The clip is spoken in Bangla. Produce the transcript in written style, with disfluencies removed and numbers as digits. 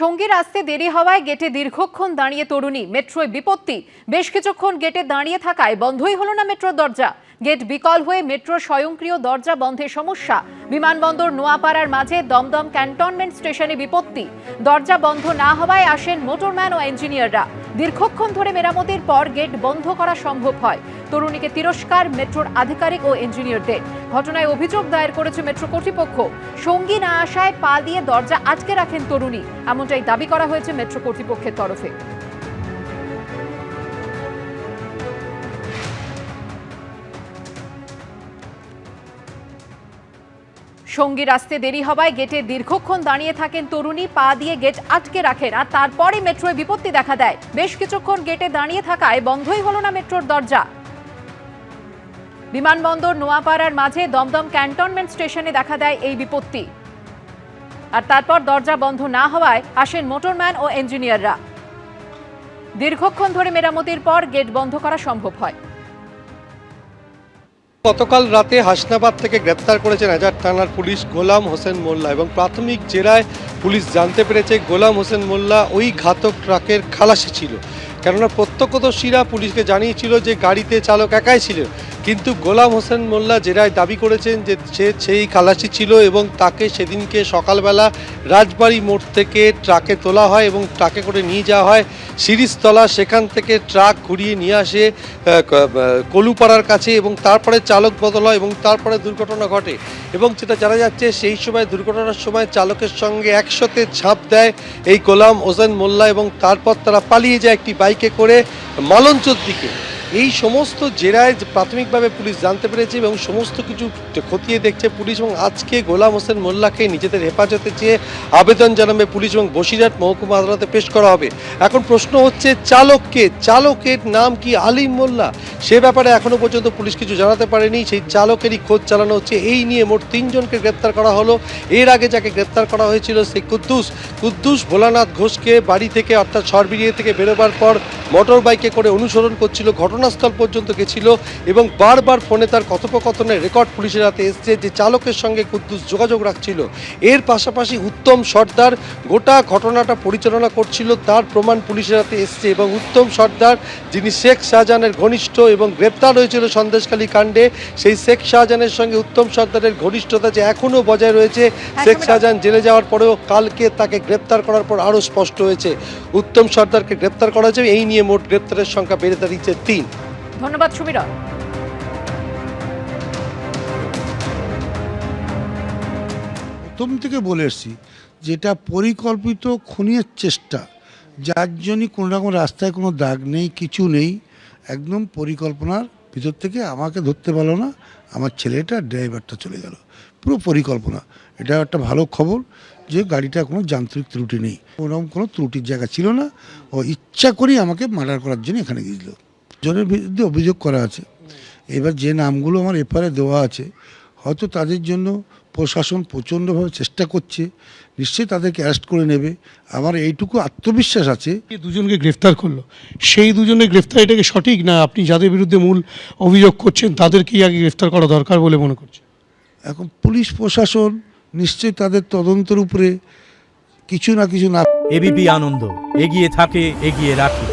সঙ্গীর আসতে দেরি হওয়ায় গেটে দীর্ঘক্ষণ দাঁড়িয়ে তরুণী, মেট্রোয় বিপত্তি। বেশ কিছুক্ষণ গেটে দাঁড়িয়ে থাকায় বন্ধই হলো না মেট্রোর দরজা। গেট বিকল হয়ে মেট্রোর স্বয়ংক্রিয় দরজা বন্ধের সমস্যা। বিমানবন্দর নোয়াপাড়ার মাঝে দমদম ক্যান্টনমেন্ট স্টেশনে বিপত্তি। দরজা বন্ধ না হওয়ায় আসেন মোটরম্যান ও ইঞ্জিনিয়াররা। দীর্ঘক্ষণ ধরে মেরামতির পর গেট বন্ধ করা সম্ভব হয়। তরুণীকে তিরস্কার মেট্রোর আধিকারিক ও ইঞ্জিনিয়ারদের। ঘটনায় অভিযোগ দায়ের করেছে মেট্রো কর্তৃপক্ষ। সঙ্গী না আসায় পা দিয়ে দরজা আটকে রাখেন তরুণী, এমনটাই দাবি করা হয়েছে মেট্রো কর্তৃপক্ষের তরফে। সঙ্গীর আসতে দেরি হওয়ায় গেটে দীর্ঘক্ষণ দাঁড়িয়ে থাকেন তরুণী, পা দিয়ে গেট আটকে রাখেন আর তারপরে মেট্রোয় বিপত্তি দেখা দেয়। বেশ কিছুক্ষণ গেটে দাঁড়িয়ে থাকায় বন্ধই হলো না মেট্রোর দরজা। বিমানবন্দর নোয়াপাড়ার মাঝে দমদম ক্যান্টনমেন্ট স্টেশনে দেখা দেয় এই বিপত্তি। আর তারপর দরজা বন্ধ না হওয়ায় আসেন মোটরম্যান ও ইঞ্জিনিয়াররা। দীর্ঘক্ষণ ধরে মেরামতির পর গেট বন্ধ করা সম্ভব হয়। গতকাল রাতে হাসনাবাদ থেকে গ্রেপ্তার করেছে রাজার থানার পুলিশ গোলাম হোসেন মোল্লা এবং প্রাথমিক জেরায় পুলিশ জানতে পেরেছে গোলাম হোসেন মোল্লা ওই ঘাতক ট্রাকের খালাসি ছিল। কেননা প্রত্যক্ষদর্শীরা পুলিশকে জানিয়েছিল যে গাড়িতে চালক একাই ছিল, কিন্তু গোলাম হোসেন মোল্লা জেরায় দাবি করেছেন যে সে সেই খালাসি ছিল এবং তাকে সেদিনকে সকালবেলা রাজবাড়ি মোড় থেকে ট্রাকে তোলা হয় এবং ট্রাকে করে নিয়ে যাওয়া হয় শিরিষতলা। সেখান থেকে ট্রাক ঘুরিয়ে নিয়ে আসে কলুপাড়ার কাছে এবং তারপরে চালক বদল হয় এবং তারপরে দুর্ঘটনা ঘটে। এবং যেটা জানা যাচ্ছে সেই সময় দুর্ঘটনার সময় চালকের সঙ্গে একসাথে ঝাঁপ দেয় এই গোলাম হোসেন মোল্লা এবং তারপর তারা পালিয়ে যায় একটি বাইকে করে মালঞ্চর দিকে। এই সমস্ত জেরায় প্রাথমিকভাবে পুলিশ জানতে পেরেছে এবং সমস্ত কিছু খতিয়ে দেখছে পুলিশ এবং আজকে গোলাম হোসেন মোল্লাকে নিজেদের হেফাজতে চেয়ে আবেদন জানাবে পুলিশ এবং বসিরহাট মহকুমা আদালতে পেশ করা হবে। এখন প্রশ্ন হচ্ছে চালকের নাম কি আলিম মোল্লা, সে ব্যাপারে এখনো পর্যন্ত পুলিশ কিছু জানাতে পারেনি। সেই চালকেরই খোঁজ চালানো হচ্ছে। এই নিয়ে মোট 3 জনকে গ্রেপ্তার করা হলো। এর আগে যাকে গ্রেপ্তার করা হয়েছিল সেই কুদ্দুস ভোলানাথ ঘোষকে বাড়ি থেকে অর্থাৎ সরবিরিয়ে থেকে বেরোবার পর মোটর বাইকে করে অনুসরণ করছিল, ঘটনাস্থল পর্যন্ত গেছিল এবং বারবার ফোনে তার কথোপকথনের রেকর্ড পুলিশের হাতে এসছে যে চালকের সঙ্গে কুদ্দুস যোগাযোগ রাখছিল। এর পাশাপাশি উত্তম সর্দার গোটা ঘটনাটা পরিচালনা করছিল, তার প্রমাণ পুলিশের হাতে এসছে এবং উত্তম সর্দার যিনি শেখ শাহজাহানের ঘনিষ্ঠ এবং গ্রেপ্তার হয়েছিল সন্দেশখালী কাণ্ডে, সেই শেখ শাহজাহানের সঙ্গে উত্তম সর্দারের ঘনিষ্ঠতা যে এখনও বজায় রয়েছে। শেখ শাহজাহান জেলে যাওয়ার পরেও কালকে তাকে গ্রেপ্তার করার পর আরও স্পষ্ট হয়েছে উত্তম সর্দারকে গ্রেপ্তার করা যাবে। এই নিয়ে মোট গ্রেপ্তারের সংখ্যা বেড়ে দাঁড়িয়েছে 3। ধন্যবাদ সুমিরন। প্রথম থেকে বলে এসছি যেটা পরিকল্পিত খুনের চেষ্টা, যার জন্যই কোনো রকম রাস্তায় কোনো দাগ নেই, কিছু নেই, একদম পরিকল্পনার ভিতর থেকে আমাকে ধরতে পারলো না, আমার ছেলেটা ড্রাইভারটা চলে গেল, পুরো পরিকল্পনা। এটা একটা ভালো খবর যে গাড়িটা কোনো যান্ত্রিক ত্রুটি নেই, ওরকম কোনো ত্রুটির জায়গা ছিল না। ও ইচ্ছা করেই আমাকে মার্ডার করার জন্য এখানে গিয়েছিল। জনের বিরুদ্ধে অভিযোগ করা আছে। এবার যে নামগুলো আমার এফআইআরে দেওয়া আছে, হয়তো তাদের জন্য প্রশাসন প্রচণ্ডভাবে চেষ্টা করছে, নিশ্চয়ই তাদেরকে অ্যারেস্ট করে নেবে। আমার এইটুকু আত্মবিশ্বাস আছে। দুজনকে গ্রেফতার করলো, সেই দুজনের গ্রেফতার এটাকে সঠিক না? আপনি যাদের বিরুদ্ধে মূল অভিযোগ করছেন তাদেরকেই আগে গ্রেফতার করা দরকার বলে মনে করছেন? এখন পুলিশ প্রশাসন নিশ্চয়ই তাদের তদন্তের উপরে কিছু না কিছু না। এবিপি আনন্দ, এগিয়ে থাকে, এগিয়ে রাখে।